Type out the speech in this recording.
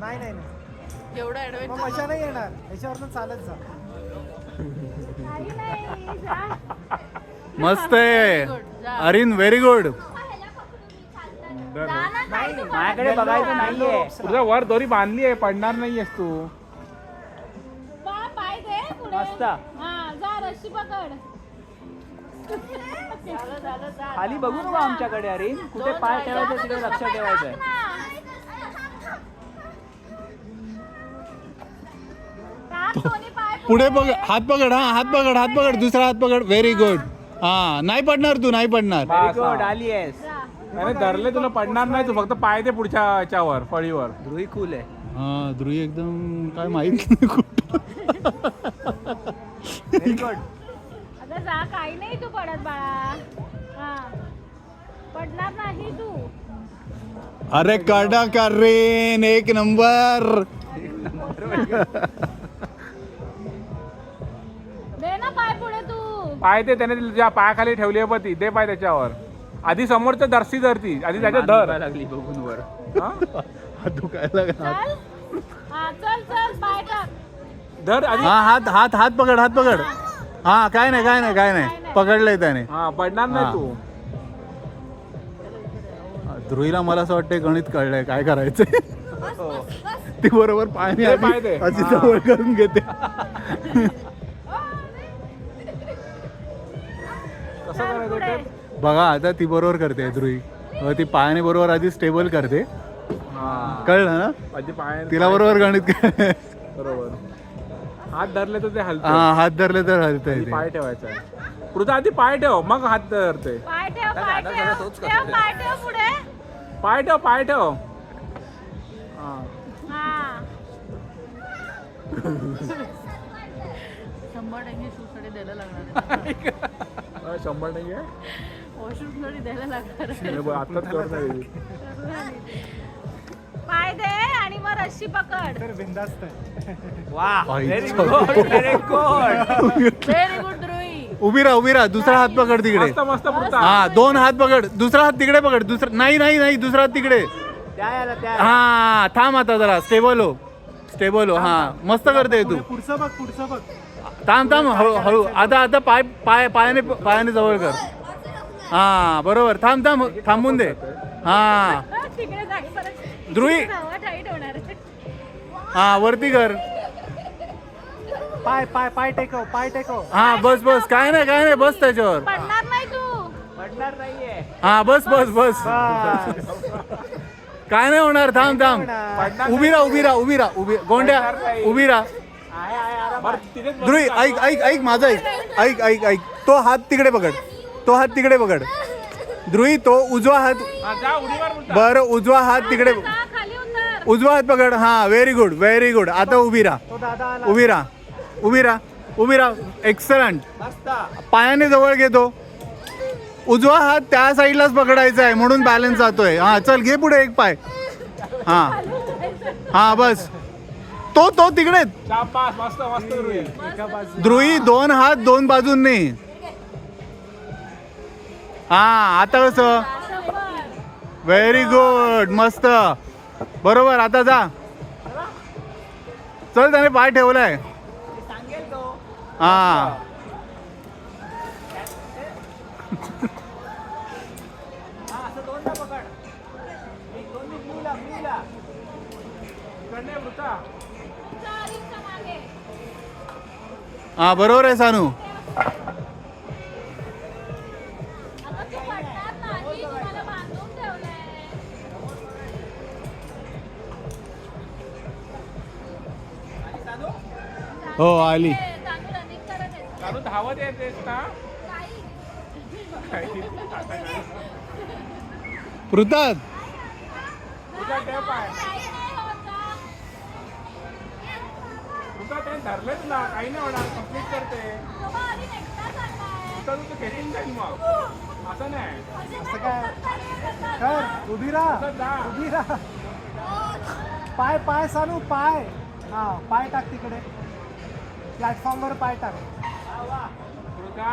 नाही नाही नाही एवढं मग ऍडव्हेंचर मजा नाही येणार याच्यावरनं चालत जा. मस्त आहे अरिन, व्हेरी गुड. माझ्याकडे बघायचं नाहीये. तुझ्या वर दोरी बांधली आहे, पडणार नाहीयेस तू. पाय दे पुढे. मस्त. हा जा रस्सी पकड. खाली बघू नको आमच्याकडे. अरे कुठे पाय ठेवायचं तिकडे लक्ष ठेवायचं. पुढे बघ, हात पकड. हा हात पकड, हात पकड, दुसरा हात पकड. Very good. हा नाही पडणार तू, नाही पडणार. Very good. आली आहेस. अरे धरले तुला पडणार नाही, तू फक्त पाय दे पुढच्या याच्यावर, फळीवर. ध्रुवी कूल आहे. हा ध्रुवी एकदम काय माहित नाही कुठं. Very good. अगं जा, काही नाही तू पडत बाळा. हा पडणार नाही तू. अरे कडा करेन, एक नंबर. दे ना पाय पुढे तू. पाय दे, त्याने तुझ्या पायाखाली ठेवली आहे ती, दे पाय त्याच्यावर. आधी समोरच्या दर्शी धरती, आधी त्याच्या धर. लागली बघून वर. हात दुखायला लागला. चल हा चल चल पाय टाक. धर आधी. हा हात हात हात पकड, हात पकड. हा काय नाही, काय नाही, काय नाही, पकडलंय त्याने. हा पडणार नाही तू. ध्रुवीला मला असं वाटतं गणित कळलंय काय करायचंय. ती बरोबर पायाने दे पाय दे. अशी जवळ करून घेते. कसं करायचं ते? बघा आता ती बरोबर करते ध्रुवी. ती पायाने बरोबर आधी स्टेबल करते. हा. कळलं ना, आधी पाय. तिला बरोबर गणित बरोबर. हात धरले तर ते हलते. हा हात धरले तर हलतंय आधी ते. पाय ठेवायचा आहे. पुढचा आधी पाय ठेव, मग हात धरते. पाय ठेव पाय ठेव. ठेव पाय ठेव पुढे. पाय ठेव, पाय ठेव. हा. हा 100% शूसाठी द्यायला लागणार आहे. 100 नाही आहे. वॉशरूमसाठी द्यायला लागणार आहे. नाही बघ, आत्ताच कर नाही. पाय दे आणि मग रस्सी पकड. तर बिंदास्त आहे. वा आई व्हेरी चं. Good. Very good. Very good Dhruvi. उभी राहा, उभी राहा. दुसरा हात पकड तिकडे. मस्त मस्त पुढचा. हा दोन हात पकड, दुसरा हात तिकडे पकड. दुसरा नाही नाही नाही, दुसरा हात तिकडे. त्या याला त्या. हा थांब आता जरा, स्टेबल हो, स्टेबल हो. हा मस्त करते तू. पुढचं बघ, पुढचं बघ. थांब थांब, हळू हळू. आता आता पाय पाय पायाने पायाने जवळ कर. हा बरोबर. थांब थांब, थांबून दे. हा तिकडे जाई परत. ध्रुवी. टाईट होणार. हा वरती कर. पाय पाय पाय टेकव, पाय टेकव. हा बस बस, काय नाही काय नाही, बस त्याच्यावर. पडणार नाही तू. पडणार नाहीये. हा बस बस बस. काय नाही होणार. थांब थांब, उभी राहा, उभी राहा, उभी राहा, उभी. गोंड्या उभी राहा. बरं, तिथेच बस. ध्रुवी ऐक ऐक ऐक माझं ऐक ऐक ऐक ऐक. तो हात तिकडे पकड, तो हात तिकडे पकड. ध्रुवी तो उजवा हात. हा, जा उडीवर बोलता. बरं उजवा हात तिकडे, जा खाली उतर. उजवा हात पकड. हा व्हेरी गुड, व्हेरी गुड. आता उभी राहा, तो दादा आला. उभी राहा, उभी राहा, उभी राहा. एक्सलंट. मस्त. पायाने जवळ घेतो. उजवा हात त्या साईडलाच पकडायचा आहे म्हणून बॅलन्स जातोय. हा चल घे पुढे एक पाय. हा हा बस. तो तो तिकडे. शाबास, मस्त मस्त ध्रुवी. ध्रुवी दोन हात दोन बाजूंनी. हा आता कसं. व्हेरी गुड, मस्त बरोबर. आता जा, चल. त्याने पाय ठेवलाय. सांगेल तो. हा असं दोनदा पकड. एक दोन्ही ब्लूला ब्लूला. इकडनं ये, वृथा. चारीच्या मागे. हा बरोबर आहे सानू. अगं तू पडणार नाही. तुम्हाला बांधून ठेवलंय. हो आली. चालू रनिंग करत आहे. चालू धावत येतेस ना. पृथ्वी तुझा ठेव पाय. काही नाही होत का? तुझा ते धरले तुला, काही नाही होणार. कम्प्लीट करते. बाबा, आधी नेक्स्टला चाललाय. तुझा तू खेचून जाईल मग. असं नाही. असं काय कर, उभी राहा, असं जा. उभी राहा. पाय पाय सानू, पाय. हा पाय टाक तिकडे, प्लॅटफॉर्मवर पाय टाक. वृथा.